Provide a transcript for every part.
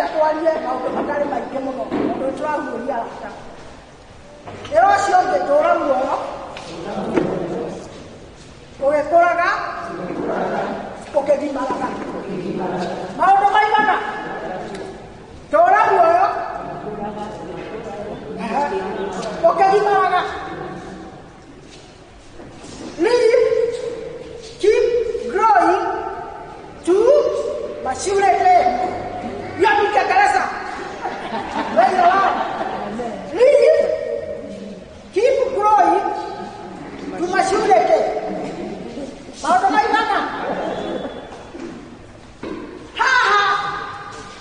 twarie maundu matari maingi muno mundu turahuria rata ero cio ngitura muoyo ugikuraga ukigimaraga maundu maigana tura muoyo ukigimaraga live keep growing to maturity. Yapi Kiingereza? Live, keep growing to maturity. Maono maigana. Haha,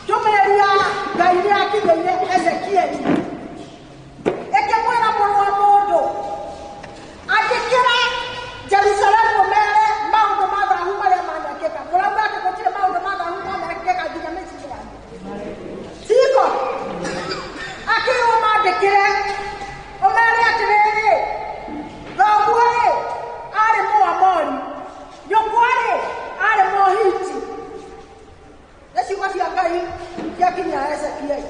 tumelia Ngai akigeire Ezekieli. Eke mwana wa mundu. Akikira Jerusalemu mere maundu mathahu maria manekeka. Murauga ati gutire maundu mathahu manekeka nginya Misiri. Siko akiro mandikire omere atiriri thoguo ari Muamori nyokwari ari Mohiti eciugo cia Ngai ciakinya Ezekieli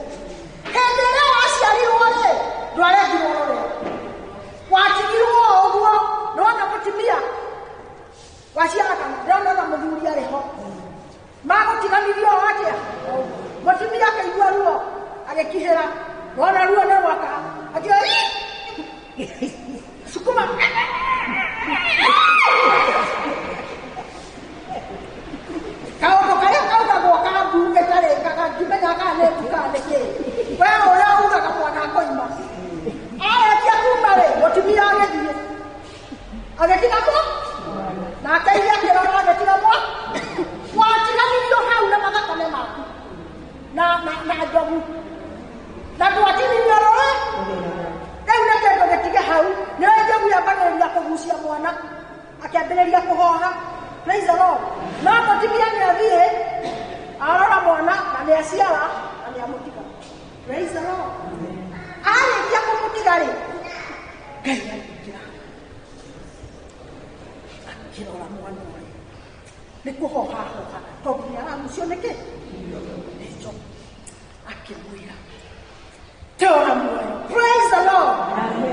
hindi ĩrĩa waciarirwo rĩ ndwarengirwo rũrĩa watigirwo ũguo nĩwona mũtumia waciara kana ndĩrona mũthuri arĩ ho magũtiganirio atĩa mũtumia akaigua ruo agĩkihĩra wona ruo nĩ rwaka akĩoya sukuma kaũndũ karĩa kaugagwo ka mbu ĩtarĩkaga ngimenya kana nĩ nduka nĩkĩ we ũrĩa ugaga mwana akoima arĩkia kuma rĩ mũtumia agĩthiĩ agĩtigamwo na akaigua kĩrora agĩtigamwo watiganirio hau na mathakame maku na njogu na twatinirio rũĩ rĩu nĩ kĩndũ gĩtige hau nĩwe njogu yambagĩrĩria kũgucia mwana akĩambĩrĩria kũhoha. Praise the Lord. No mũtumia nĩathiĩ arora mwana na nĩaciara na nĩamũtiga. Praise the Lord. Arĩkia kũmũtiga rĩ Ngai agĩkĩra akĩrora mwana ũyũ nĩ kũhoha tondũ nĩaragucio nĩkĩ nĩ njogu akĩmwĩra tora muoyo. Praise the Lord.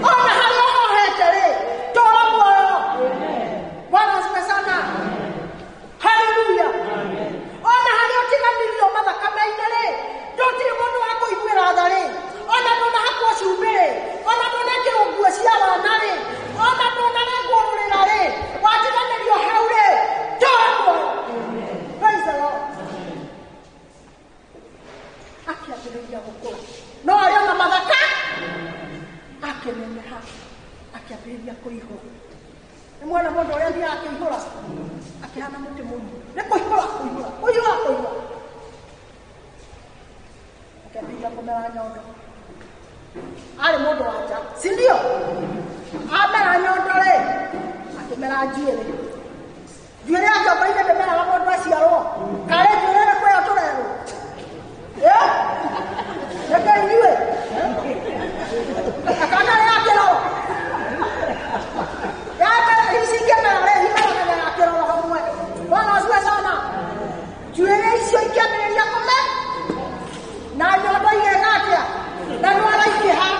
Ona harĩa ũhohete rĩ tora muoyo. Bwana asifiwe sana. Hallelujah. Ona harĩa ũtiganirio mathakame-inĩ rĩ ndũtirĩ mũndũ wa kũiguĩra tha rĩ ona ndũnahakwo cumbĩ rĩ ona ndũnekĩrwo nguo cia wana rĩ ona ndũnarengwo rũrĩra rĩ watiganĩrio hau rĩ tora muoyo. Praise the Lord. Akĩambĩrĩria gũkũra no arĩ ona mathaka akĩneneha akĩambĩrĩria kũihũra. Nĩ mwana mũndũ ũrĩa thiaga akĩihũra akĩhana mũtĩ mũnyu nĩ kũihũra akĩambĩrĩria kũmera nyondo. Arĩ mũndũ wa nja si ndio? Amera nyondo rĩ akĩmera njuĩrĩ. Njuĩrĩ akombaine ndĩmeraga mũndũ aciarwo karĩ njuĩrĩ nĩ kwĩyo tũrerwo reke inyuĩ akana rĩ akĩroro ici ingĩmera rĩ imeraga ya kĩroro hamwe. Bwana asifiwe sana. Njuĩrĩ icio ikĩambĩrĩria kũmera na nyondo igeka atĩa na ndwara ikĩha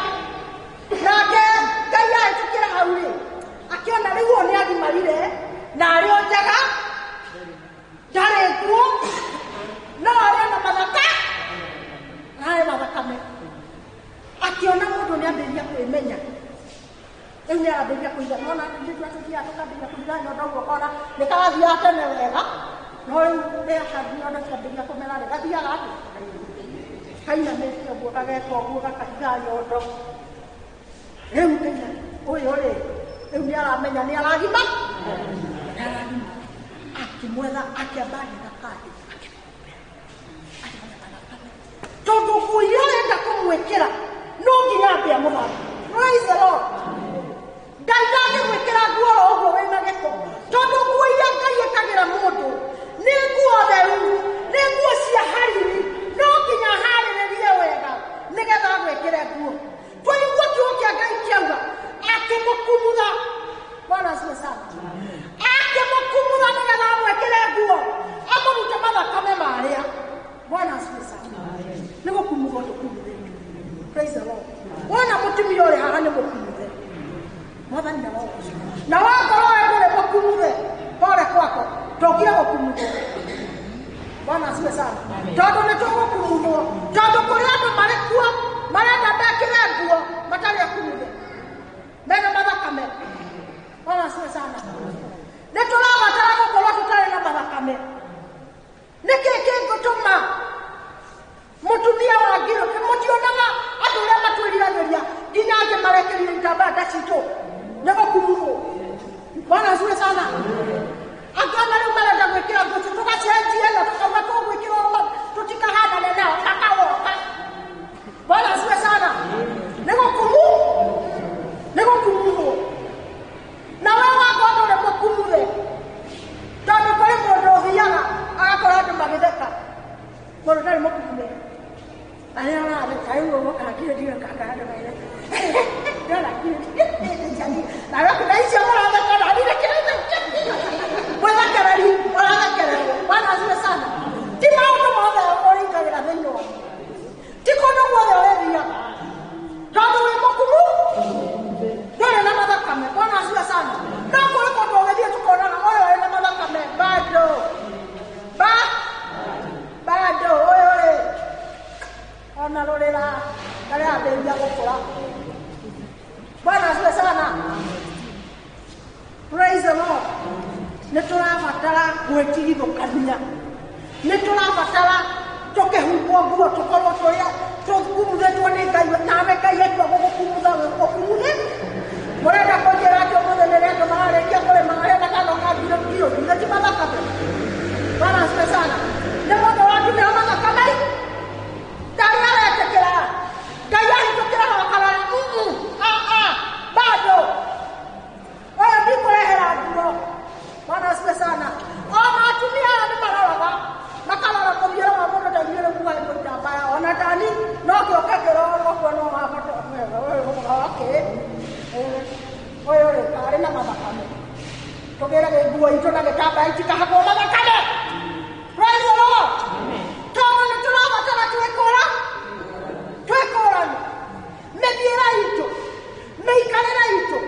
nake Ngai ahĩtũkĩra hau rĩ akĩona rĩu ũyũ nĩagimarire na arĩ o njaga ndarĩ nguo no arĩ na mathaka arĩ mathakame. Akĩona mũndũ nĩambĩrĩria kwĩmenya rĩu nĩarambĩrĩria kũiga nona nĩtwatũthiaga tũkambĩrĩria kũiga nyondo ũguo kona nĩkagathiaga tene wega no rĩu rĩahathi nyondo ciambĩrĩria kũmera rĩ gathiaga atĩ kainamĩte ũguo gageka ũguo gakahiga nyondo. Rĩu Ngai ũyũ rĩ rĩu nĩaramenya nĩaragima akĩmwetha akĩamba agĩthakandi tondũ nguo iria arenda kũmwĩkĩra no nginya ambe amũthambie. Praise the Lord. Ngai ndangĩmwĩkĩra nguo o ũguo wĩna gĩko tondũ nguo iria Ngai ĩkagĩra mũndũ nĩ nguo theru nĩ nguo cia hariri no nginya harĩrĩrie wega nĩgetha agwĩkĩre nguo. Twaigua kiugo kĩa Ngai kiauga akĩmũkumutha. Bwana asifiwe sana. Akĩmũkumutha nĩgetha amwĩkĩre nguo amũrute mathaka mutumia uri haha ni mukumuthe mwathani na wao na wakorwo wewe mukumuthe pole kwako tokira gukumuthe Bwana asiwe sana tondu ni tugukumuthwo tondu kuri andu mari kuo marenda mekire nguo matari akumuthe mena mathakame Bwana asiwe sana ni turabatara gukorwo tutari na mathakame niki kingutuma mutumia wa ngiro mutionaga andu uria matwiriragiria nginya angi marekerire itambaya ta citũ nĩ gũkumutwo Bwana asiwe sana akana rĩu marenda gwĩkĩra nguo tugacenjie na tukauga tũgwĩkĩra ũguo tũtikahanane nao makawoka Bwana asiwe sana nĩ gũkumutwo na wewe wako ndũrĩ mũkumuthe tondũ kũrĩ mũndũ ũthiaga agakorwo andũ magĩtheka mũndũ ndarĩ mũkumuthe arĩa aratheka rĩu ũguo kakire ndiwe kakahanda maire na wakuna icio mũratheka na ndirekerete mwathekereri mũrathekererwo Bwana asiwe sana ti maũndũ mothe ũringagĩra thĩinĩ wa ti kũndũ guothe ũrĩthiaga tondũ wĩ mũkumu ndũrĩ na mathakame Bwana asiwe sana no kũrĩ kũndũ ũgĩthiĩ tũkonaga ũyũ ũrĩ na mathakame bado ũyũ ũrĩ ona rũrĩra arĩa ambĩrĩria gũkũra Bwana asiwe sana praise the Lord nĩ tũrabatara gwĩtigithũkania nĩ tũrabatara tũkĩhumbwo nguo tũkorwo tũkumuthetwo nĩ Ngai nawe Ngai etua gũgũkumutha ũkumuthe mũrenda kũnjĩra atĩ ũmũthĩ nĩ rĩndũ mararĩkia kũrĩma arĩa makanoka ngiro nginya ti mathakame Bwana asiwe sana nĩ mũndũ watumĩra mathakame Ngai aretĩkĩra Ngai ahĩtũkĩra wakarara bado wewe ndikũrehera nguo Bwana asiwe sana ona atumia aya nĩ maroraga makarora mũthiĩre wa mũndũ ndaumĩre muoyo mũitambaya ona tani no kĩoke kĩrorwo kuo no wabata ũyũ rĩ arĩ na mathakame tũgĩrage nguo itũ na gĩtambaya itikahakwo mathakame praise the Lord tondũ nĩ tũrabatara twĩkũrani mĩthiĩre itũ mĩikarĩre itũ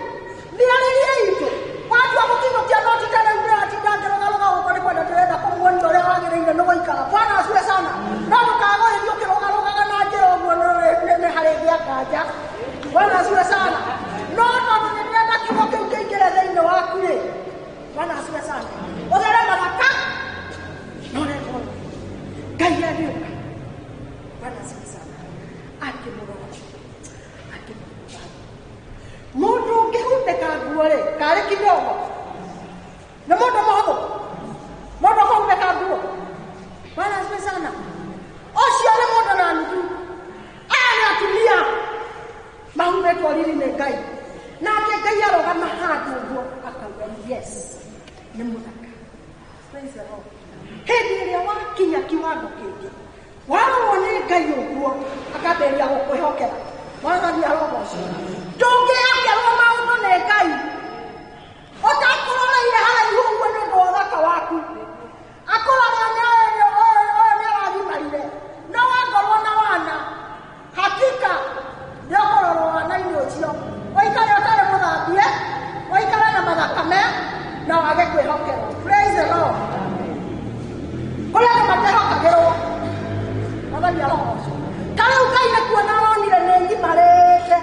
mĩarĩrie itũ watua gũkinyũkia no titarĩure atindangĩrũgarũga gũkũ nĩ kwenda ndĩrenda kũmuonia ũrĩa wagĩrĩire nĩ gũikara Bwana asiwe sana no ndũkagũrĩrio ũkĩrũgarũgaga na njĩra ũguo nĩ harĩngĩa nganja Bwana asiwe sana no tondũ nĩ ndĩrenda kiugo kĩu kĩingĩre thĩinĩ waku rĩ Bwana asiwe sana ũthere mathaka no rekwo Ngai agĩũka Bwana asiwe sana akĩmũrora mũndũ ũngĩhumbĩka nguo rĩ karĩ kidogo nĩ mũndũ mũhũthũ mũndũ ũkũhumbĩka nguo Bwana asiwe sana ũcio nĩ mũndũ na nuthu aya nĩ atumia mahumbĩtwo riri nĩ Ngai nake Ngai arũgama handũ ũguo akauga yes nĩ mũthaka praise the Lord hĩndĩ ĩrĩa wakinya kiwango kĩngĩ warorwo nĩ Ngai ũguo akambĩrĩria gũkwĩhokera Mwathani arogocwo ndũngĩhokerwo maũndũ nĩ Ngai ũtakũroreire haraihu ũguo nĩ ũndũ wa ũthaka waku akũrora ũyũ nĩ arathimarire no wangorwo na wana hakika nĩũkũrorwo wana-inĩ ũcio ũikare ũtarĩ mũthambie ũikare na mathakame na wage kwĩhokerwo praise the Lord kũrĩa andũ matehokagĩrwo Mwathani arogocwo ta rĩu Ngai nĩ kuona wonire nĩ nyimarĩte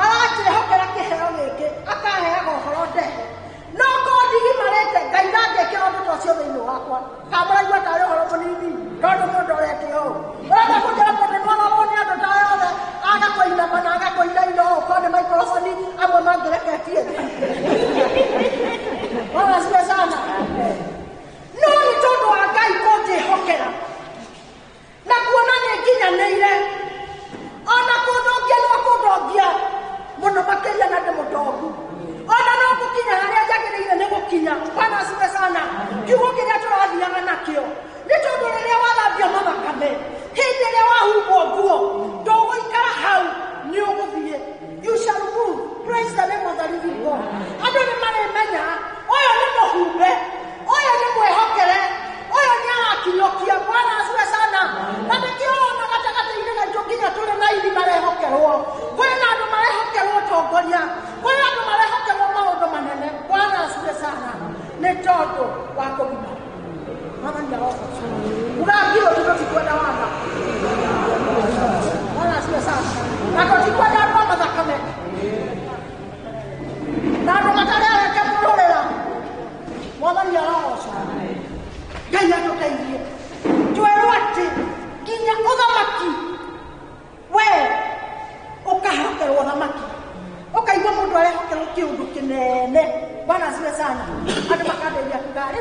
arakĩhokera kĩheo gĩkĩ akaheaga ũhoro ndehe no kondigimarĩte Ngai ndangĩkĩra ũndũ ta ũcio thĩinĩ wakwa kamũraigua tarĩ ũhoro mũnini tondũ mũndũ ũreke ũũ ũrenda kũnjĩra mũndũ nĩmwarorwo nĩ andũ ta yothe aga kũinama na aga kũinaina ũũ korwo nĩ maikrofoni amwe mangĩreketie Bwana asiwe sana no nĩ tondũ wa Ngai kũnjĩhokera na kuona nĩ nginyanĩire ona kũndũngia no kũndũngia mũno makĩria na ndĩ mũtongu ona no gũkinya harĩa njagĩrĩire nĩ gũkinya Bwana asiwe kiugo kĩrĩa tũrathiaga nakĩo nĩ tondũ rĩrĩa wathambia mathakame hĩndĩ ĩrĩa kiundu kinene. Bwana asifiwe sana. Hata makabe ya kugari